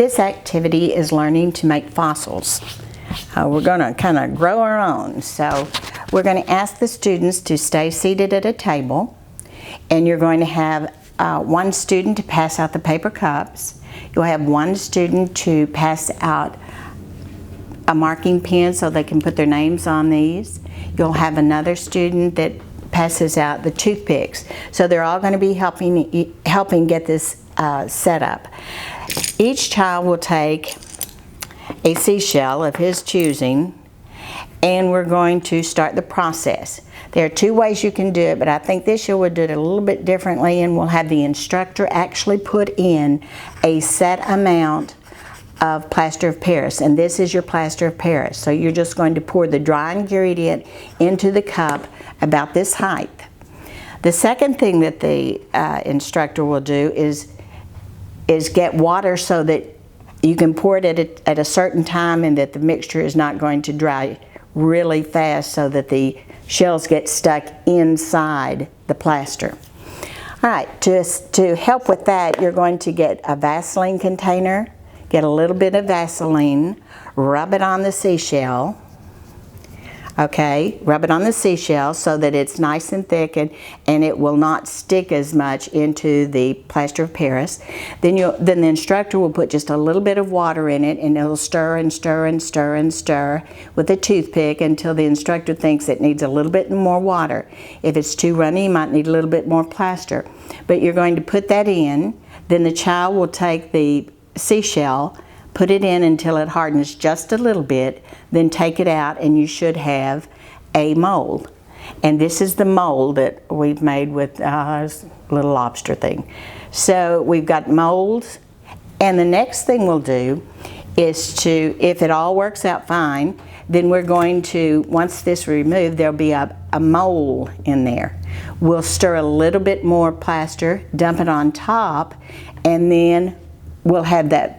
This activity is learning to make fossils. We're going to kind of grow our own. So we're going to ask the students to stay seated at a table, and you're going to have one student to pass out the paper cups. You'll have one student to pass out a marking pen so they can put their names on these. You'll have another student that passes out the toothpicks. So they're all going to be helping get this set up. Each child will take a seashell of his choosing, and we're going to start the process. There are two ways you can do it, but I think this year we'll do it a little bit differently, and we'll have the instructor actually put in a set amount of plaster of Paris, and this is your plaster of Paris. So you're just going to pour the dry ingredient into the cup about this height. The second thing that the instructor will do is get water so that you can pour it at a certain time and that the mixture is not going to dry really fast so that the shells get stuck inside the plaster. All right, to help with that, you're going to get a Vaseline container, get a little bit of Vaseline, rub it on the seashell. Okay, rub it on the seashell so that it's nice and thick and it will not stick as much into the plaster of Paris. Then the instructor will put just a little bit of water in it, and it'll stir and stir and stir and stir with a toothpick until the instructor thinks it needs a little bit more water. If it's too runny, you might need a little bit more plaster. But you're going to put that in. Then the child will take the seashell, put it in until it hardens just a little bit, then take it out, and you should have a mold. And this is the mold that we've made with this little lobster thing. So we've got molds, and the next thing we'll do is to, if it all works out fine, then we're going to, once this is removed, there'll be a mold in there. We'll stir a little bit more plaster, dump it on top, and then we'll have that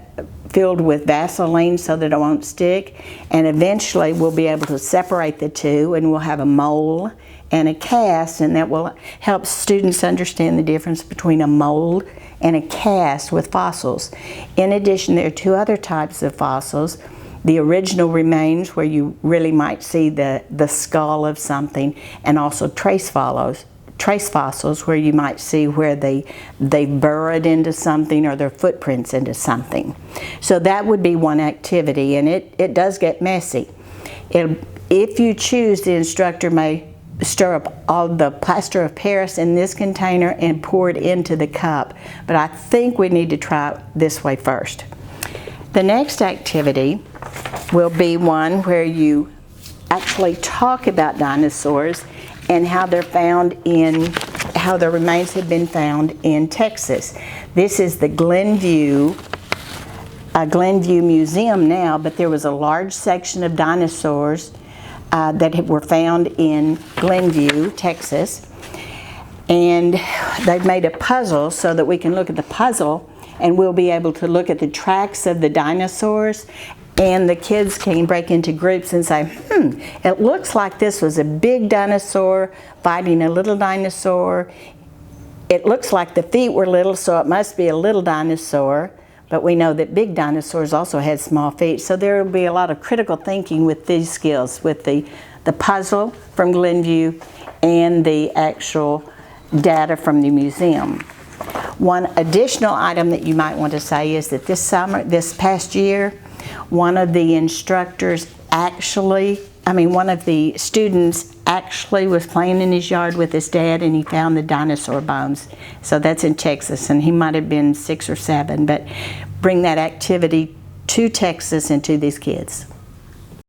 filled with Vaseline so that it won't stick, and eventually we'll be able to separate the two, and we'll have a mold and a cast, and that will help students understand the difference between a mold and a cast with fossils. In addition, there are two other types of fossils. The original remains, where you really might see the skull of something, and also trace fossils, where you might see where they burrowed into something or their footprints into something. So that would be one activity, and it does get messy. If you choose, the instructor may stir up all the plaster of Paris in this container and pour it into the cup, but I think we need to try it this way first. The next activity will be one where you actually talk about dinosaurs and how they're found how their remains have been found in Texas. This is the Glenview Museum now, but there was a large section of dinosaurs that were found in Glenview, Texas. And they've made a puzzle so that we can look at the puzzle, and we'll be able to look at the tracks of the dinosaurs, and the kids can break into groups and say, it looks like this was a big dinosaur fighting a little dinosaur. It looks like the feet were little, so it must be a little dinosaur. But we know that big dinosaurs also had small feet. So there will be a lot of critical thinking with these skills, with the puzzle from Glenview and the actual data from the museum. One additional item that you might want to say is that this past year, one of the students actually was playing in his yard with his dad, and he found the dinosaur bones. So that's in Texas, and he might have been 6 or 7, but bring that activity to Texas and to these kids.